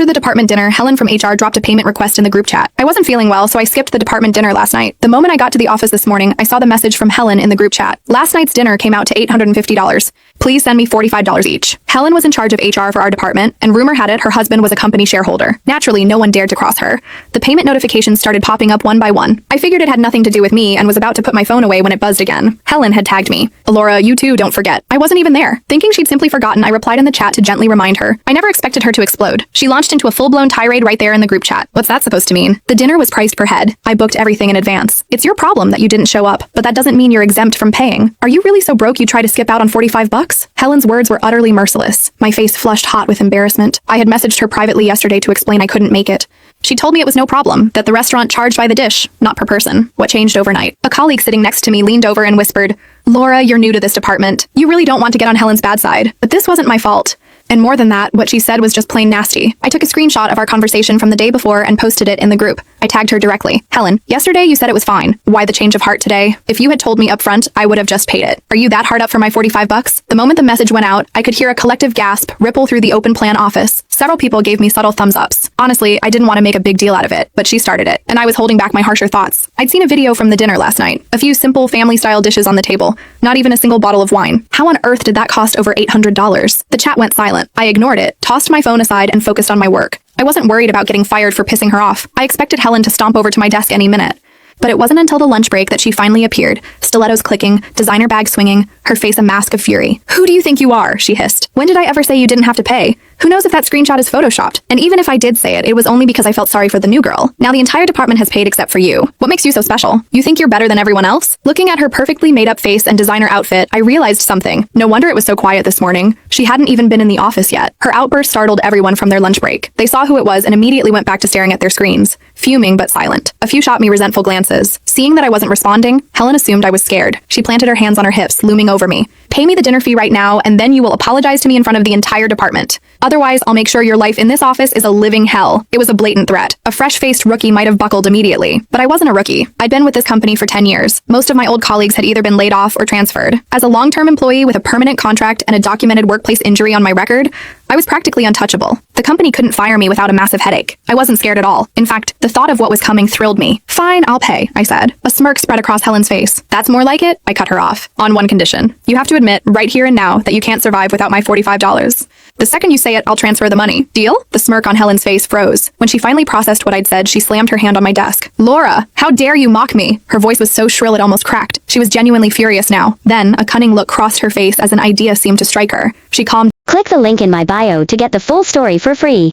After the department dinner, Helen from HR dropped a payment request in the group chat. I wasn't feeling well, so I skipped the department dinner last night. The moment I got to the office this morning, I saw the message from Helen in the group chat. Last night's dinner came out to $850. Please send me $45 each. Helen was in charge of HR for our department, and rumor had it her husband was a company shareholder. Naturally, no one dared to cross her. The payment notifications started popping up one by one. I figured it had nothing to do with me and was about to put my phone away when it buzzed again. Helen had tagged me. Alora, you too, don't forget. I wasn't even there. Thinking she'd simply forgotten, I replied in the chat to gently remind her. I never expected her to explode. She launched into a full-blown tirade right there in the group chat. What's that supposed to mean? The dinner was priced per head. I booked everything in advance. It's your problem that you didn't show up, but that doesn't mean you're exempt from paying. Are you really so broke you try to skip out on $45? Helen's words were utterly merciless. My face flushed hot with embarrassment. I had messaged her privately yesterday to explain I couldn't make it. She told me it was no problem, that the restaurant charged by the dish, not per person. What changed overnight? A colleague sitting next to me leaned over and whispered, Laura, you're new to this department. You really don't want to get on Helen's bad side, but this wasn't my fault. And more than that, what she said was just plain nasty. I took a screenshot of our conversation from the day before and posted it in the group. I tagged her directly. Helen, yesterday you said it was fine. Why the change of heart today? If you had told me up front, I would have just paid it. Are you that hard up for my $45? The moment the message went out, I could hear a collective gasp ripple through the open plan office. Several people gave me subtle thumbs ups. Honestly, I didn't want to make a big deal out of it, but she started it, and I was holding back my harsher thoughts. I'd seen a video from the dinner last night. A few simple family-style dishes on the table. Not even a single bottle of wine. How on earth did that cost over $800? The chat went silent. I ignored it, tossed my phone aside, and focused on my work. I wasn't worried about getting fired for pissing her off. I expected Helen to stomp over to my desk any minute. But it wasn't until the lunch break that she finally appeared, stilettos clicking, designer bag swinging, her face a mask of fury. Who do you think you are? She hissed. When did I ever say you didn't have to pay? Who knows if that screenshot is photoshopped? And even if I did say it, it was only because I felt sorry for the new girl. Now the entire department has paid except for you. What makes you so special? You think you're better than everyone else? Looking at her perfectly made-up face and designer outfit, I realized something. No wonder it was so quiet this morning. She hadn't even been in the office yet. Her outburst startled everyone from their lunch break. They saw who it was and immediately went back to staring at their screens, fuming but silent. A few shot me resentful glances. Seeing that I wasn't responding, Helen assumed I was scared. She planted her hands on her hips, looming over me. Pay me the dinner fee right now, and then you will apologize to me in front of the entire department. Otherwise, I'll make sure your life in this office is a living hell. It was a blatant threat. A fresh-faced rookie might have buckled immediately. But I wasn't a rookie. I'd been with this company for 10 years. Most of my old colleagues had either been laid off or transferred. As a long-term employee with a permanent contract and a documented workplace injury on my record, I was practically untouchable. The company couldn't fire me without a massive headache. I wasn't scared at all. In fact, the thought of what was coming thrilled me. Fine, I'll pay, I said. A smirk spread across Helen's face. That's more like it? I cut her off. On one condition. You have to admit, right here and now, that you can't survive without my $45. The second you say it, I'll transfer the money. Deal? The smirk on Helen's face froze. When she finally processed what I'd said, she slammed her hand on my desk. Laura, how dare you mock me? Her voice was so shrill it almost cracked. She was genuinely furious now. Then, a cunning look crossed her face as an idea seemed to strike her. She calmed. Click the link in my bio to get the full story for free.